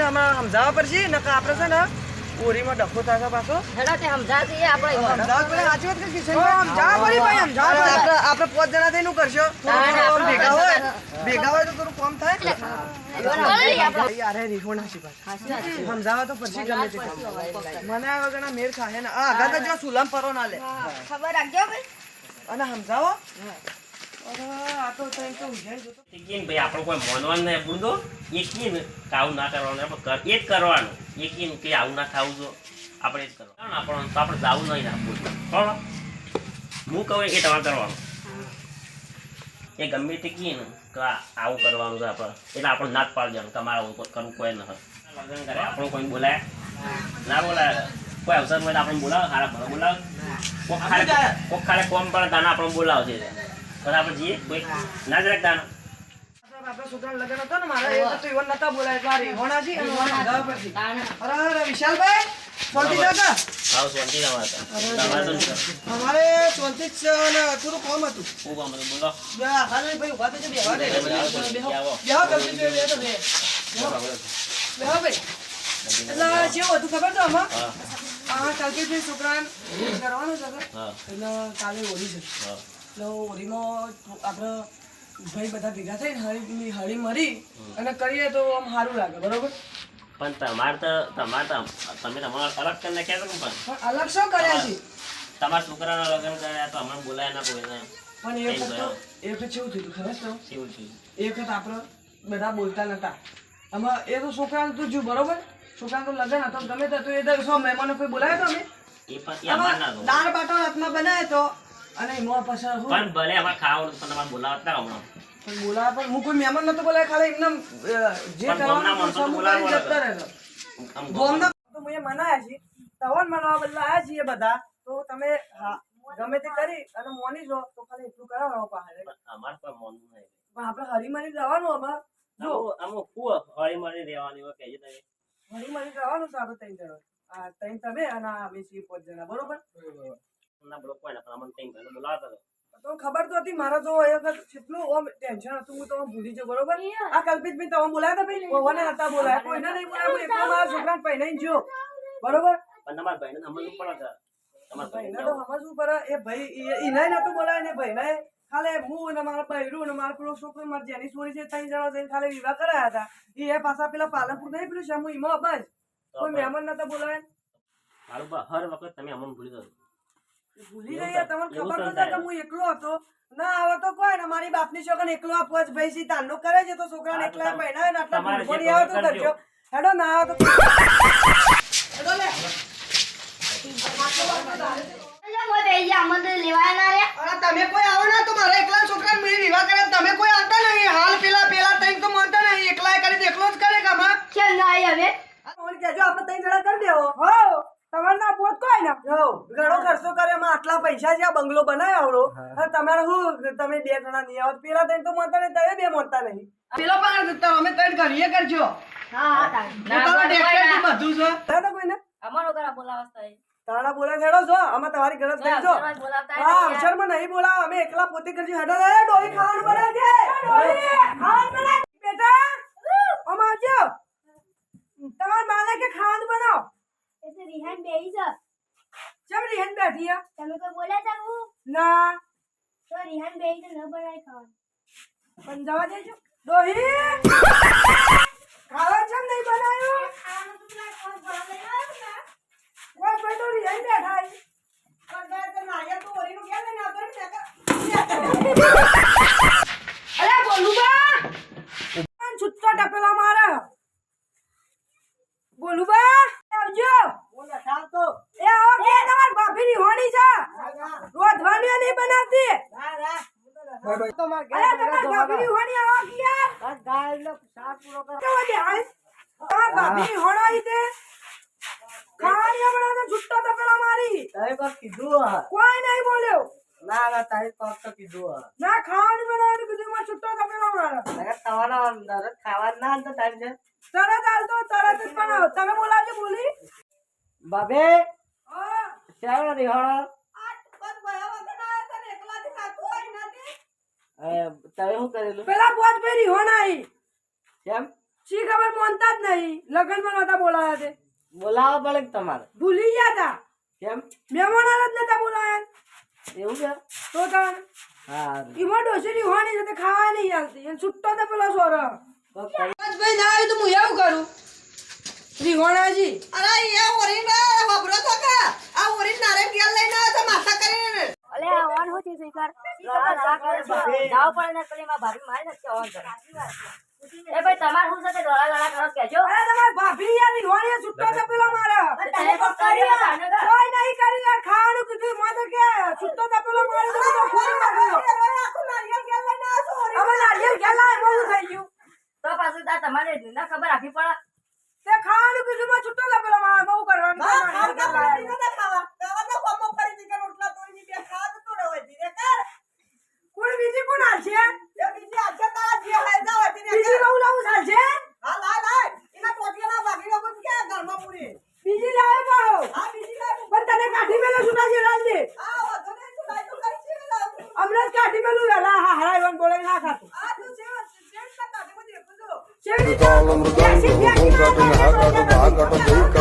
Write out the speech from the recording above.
આમાં સમજાવવા પડશે નકર આપણે છે ને ઓરીમાં ડખો થશે પાછો હેડા તે સમજાતી આપણે સમજાવવા પડે સાચી વાત કે કિશનભાઈ સમજાવવા પડે ભાઈ સમજાવવા પડે આપણે 5 જણા થઈને શું કરશો ભેગા હોય તો થોડું કામ થાય યાર રીખો ના સમજાવવા તો પડશે ગમે તે મને આ વગરના મેર ખાહે ને આ આગળ જો સુલમ પરો ના લે ખબર રાખજો ભાઈ અને સમજાવો આ તો તઈ તો ઉજાઈ જતો કેમ ભાઈ આપણે કોઈ મોનવાનું નહીં બુંદો એકી ને આવું ના કરવાનું આપણે એ જ કરવાનું એકી કે આવું ના ખાવું જો આપણે એ જ કરવાનું આપણે તો આપણે જાવું નહીં આપવું બરાબર હું કહું એ તમારે કરવાનું એ ગમે તે કી ને કે આવું કરવાનું છે આપણે એટલે આપણે ના જ પાડી દેવાનું કે અમારે આવું કરવું કોઈ ન લગ્ન કરે આપણું કોઈ બોલાય ના બોલાય કોઈ અવસર હોય તો આપણે બોલાવે સારા ભલે બોલાવે કોક ખાલે કોમ પડે તાના આપણે બોલાવશે આપણે જઈએ કોઈ ના જરાક દાના આપણા છોકરાના લગ્ન હતો ને મારા એ તો ઈવન નતા બોલાય એટલે આ રીહોણાજી અને ઓના સમજાવવા પડશે અરે વિશાલભાઈ શાંતિ કાકા આવ શાંતિ તમારે અમારે શાંતિ જ છે અને થોડું કામ હતું હું કામ હતું બોલો હાલો ભાઈ ઉભા થજો બેહવા દે બેહો કરતી જોઈએ તો બે બેહો ભાઈ એટલે જેવું હતું ખબર તો આમાં કાલથી જે છોકરાને કરવાનું છે એટલે કાલે હોળી છે એટલે હોળીમાં આપણે ભાઈ બધા ભેગા થઈને હળી મરી અને કરીએ તો આમ સારું લાગે બરોબર પણ તમારે તો તમે તમારા અલગ કરીને નાખ્યા છો પણ અલગ શું કર્યા છે તમારા છોકરાના લગ્ન કર્યા તો હમણાં બોલાય ના કોઈને પણ એ વખત કેવું થયું ખબર છે કેવું થયું એ વખત આપણે બધા બોલતા નતા આમાં એ તો છોકરાનું તું જો બરોબર છોકરાનું તો લગ્ન હતો ગમે તે એ તો શું મહેમાનો કોઈ બોલાયો તો અમે એ પણ અમાર ના દાળ બાટો હાથમાં બનાવ્યો તો અને એમાં પાછળ પણ ભલે અમારે ખાવાનું પણ તમારે બોલાવતા હમણાં પણ બોલાવા પણ હું કોઈ મહેમાન નતો બોલાય ખાલી એમને જે કરવાનું સમૂહ કરી જતા રહેલો ગોમના તો મુએ મનાયા છે તવન મનાવા બદલા આયા છીએ બધા તો તમે ગમે તે કરી અને મોની જો તો ખાલી એટલું કરાવો પાસે અમારે કોઈ મોન નહીં પણ આપણે હરીમરી જવાનું આમાં જો અમુક ફૂ હળી મળી રહેવાની હોય કહેજો તમે હરીમરી જવાનું છે આપણે 3 જણા આ 3 તમે અને અમે છીએ 5 જણા બરોબર ના બોલો કોઈ ના પણ અમને ટાઈમ પહેલા બોલાવતા તો ખબર તો હતી મારો તો એ વખત કેટલું ઓમ ટેન્શન હતું હું તો ભૂલી ગયો બરોબર આ કલ્પિતભાઈ તમે બોલાયા હતા ભાઈ કોને નતા બોલાયા કોઈને નહીં બોલાયા હું એકલો મારા છોકરાને પહેરાઈને જો બરોબર પણ તમારા ભાઈને સમજવું પડે તમારા ભાઈને તો સમજવું પડે એ ભાઈ એને નતું બોલાય ને ભાઈને ખાલી હું અને મારા બૈરું અને મારા પેલો છોકરો મારી જેની છોરી છે 3 જણા જઈને ખાલી વિવાહ કરાયા હતા એ પાછા પેલા પાલનપુર નહીં પેલું શામુ એમાં બસ કોઈ મહેમાન નતા બોલાય મારું હર વખત તમે અમને ભૂલી દો ભૂલી ગયા તમને ખબર નતા કે હું એકલો હતો ના આવે તો કોઈ ને મારી બાપની છોકરાને એકલો આપવો જ ભાઈ સી તાંડો કરે છે તો છોકરાને એકલા પહેણાવે ને આટલા ભૂલભોળી આવે તો કરજો હેડો ના આવે તો હેડો લે તમે કોઈ આવો ના તો મારા એકલા છોકરાને મેં વિવાહ કર્યા તમે કોઈ આવતા નહીં હાલ પેલા તઈ તો માનતા નહીં એકલા કરી એકલો જ કરે કામા કેમ ના આવી હવે કોણ કહેજો આપણે તઈ જણા કરી દેવો હો તમારે ના પોત કોઈ ના હો ઘણો ખર્ચો કરે એમાં આટલા પૈસા છે આ બંગલો બનાવ્યો આવડો અને તમારે હું તમે 2 જણા નહીં આવો પેલા તઈ તો માનતા નહીં તમે 2 માનતા નહીં પેલો પણ અમે તઈ કરીએ કરજો હા તમારા ડેક્ટર બધું છે તો કોઈને અમારો ઘરે બોલાવતા તારા બોલા હેડો છો અમે તમારી ગરજ કરી છો હા અક્ષરમાં નહીં બોલાવ અમે એકલા પોતે કરજો હેડો રે ડોઈ ખાવાનું બનાવ દે ડોઈ ખાવાનું બનાવ બેટા ઓમ આવજો તમાર માલે કે ખાવાનું બનાવ એ તો રિહાન બેહી છે ચમ રીહન બેઠી છે તમે કોઈ બોલ્યા તા હું ના તો રિહાન બેહી તો ન બનાય ખાવાનું પણ જવા દેજો ડોહી ખાવા ચમ નહીં બનાવ્યું ખાવાનું તો પેલા કોણ ભરા લઈ આવ્યો ને કોઈ કોઈ તો રીહન બેઠા છે કદાચ તો નાયા તો ઓરીનું કે લઈને આવતો ને અરે બોલું બા છૂટતો ટપેલા મારે બોલું બા આવજો બોલે ખાતો એ આવો કે તમાર બાફીની હોણી છે રોધવાની નહીં બનાવતી તો માર તમાર બાફીની હોણી આવો કે યાર ગાય લો સાત પૂરો કર તો દે હાલ તમાર બાફીની હોણાઈ દે ખાણી બનાવતો છૂટતો ટપેલા મારી તારે કોક કીધું કોઈ નહીં બોલ્યો ના તારે કોક તો કીધું ના ખાવાની બનાવવાનું કીધું માં છૂટતો ટપેલા મારે અરે ખાવાનો અંદર ખાવા ના તો તારે છે તરત હાલ તો તરત જ બનાવો તમે બોલાવજો બોલી બાબે હા ચાલો રિહાણો આ બસ ભયા વગર ના તને એકલાથી ખાતું હોય નથી તમે શું કરેલું પેલા પોત પેરી હોણાઈ કેમ શી ખબર માનતા જ નહીં લગ્નમાં નતા બોલાયા તે બોલાવો પડે કે તમારે ભૂલી ગયા તા કેમ મહેમાન જ નતા બોલાયા એવું છે તો તાણ હા ઈમાં ડોસી હોવાની છે તે ખાવા નહીં આવતી એને છૂટતો તો પેલો સોરો તો કરી ભાઈ ના આવ્યું તો હું એવું કરું રીહોણાજી અરે એ ઓરીને વાપરો તો કે આ ઓરીને નારે ગેલ લઈને આવે તો માથા કરીને અલે આ ઓન હોતી છે કર જાવ પડે ને પેલી માં ભાભી મારી નથી ઓન કરે એ ભાઈ તમાર શું છે કે દોડા દોડા કરો કેજો અરે તમાર ભાભી યાર રીહોણીએ છૂટતો તો પેલો મારા તને પણ કર્યો કોઈ નહીં કરી યાર ખાવાનું કીધું મને કે છૂટતો તો પેલો મારો તો બધો ખોરી નાખ્યો આખું નારિયેળ ગેલ લઈને આવે તો ઓરી હવે નારિયેળ ગેલા બહુ થઈ ગયું તો પાછું તાર તમારે ના ખબર રાખવી પડે તે ખાવાનું કીધું માં છૂટતો તો પેલો મારા બહુ કરવાનું ના ખાવા પડી નતા ખાવા તો કોમો કરી દીકર રોટલા તોડી બે ખા તો રહે ધીરે કર કોણ બીજી કોણ હાલશે એ બીજી આજે તારા જે હાય જાવ ધીરે બીજી બહુ લાવું ચાલશે હા લાય એના ટોટિયાના ભાગીનો કોણ કે ઘરમાં પૂરી બીજી લાવે પાહો હા બીજી લાય પણ તને કાઢી મેલો સુના છે રાજજી આ વધુ ને તું લાય તો કરી છે હમણાં જ કાઢી મેલું વેલા હા હરાઈવન બોલે ના ખાતું આ તું છે જેમ કાઢી બધી કુદો શેવી રીતે મૃગાલમ મૃગાલમ મૃગમ કાટમ હાથ કાટમ હાથ કાટમ